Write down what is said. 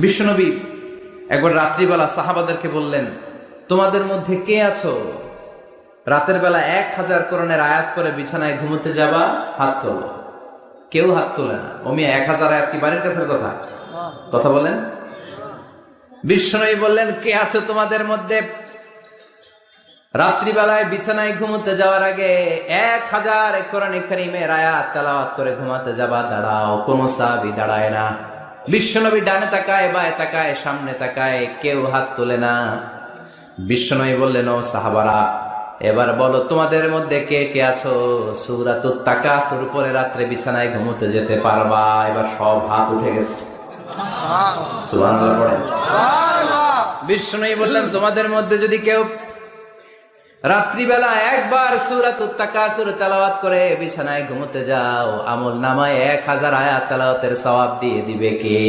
বিশ্বনবী একবার রাত্রিবেলা সাহাবাদেরকে বললেন, তোমাদের মধ্যে কে আছো রাতের বেলা 1000 কোরআনের আয়াত করে বিছানায় ঘুমোতে যাবা? হাত তোলো। কেউ হাত তোলে না। ওমি 1000 আয়াত কি বাড়ির কাছের কথা? কথা বলেন। বিশ্বনবী বললেন, কে আছো তোমাদের মধ্যে রাত্রিবেলায় বিছানায় ঘুমোতে যাওয়ার আগে 1000 কোরআনে কারীমের আয়াত তেলাওয়াত করে ঘুমাতে যাবা? দাঁড়াও। কোন সাহাবী দাঁড়ায় না। বিশ্বনবী ডানে তাকায়, বায়ে তাকায়, সামনে তাকায়, কেউ হাত তোলে না। বিশ্বনবী বললেন, ও সাহাবারা, এবার বলো তোমাদের মধ্যে কে কে আছো সূরাতুত তাকাসুর পরে রাত্রে বিছানায় ঘুমোতে যেতে পারবা? এবার সব হাত উঠে গেছে। সুবহানাল্লাহ পড়েন। বিশ্বনবী বললেন, তোমাদের মধ্যে যদি কেউ রাত্রিবেলা একবার সূরাতুত তাকাসুর তেলাওয়াত করে বিছানায় ঘুমোতে যাও, আমল নামায় 1000 আয়াত তেলাওয়াতের সওয়াব দিয়ে দিবে কে?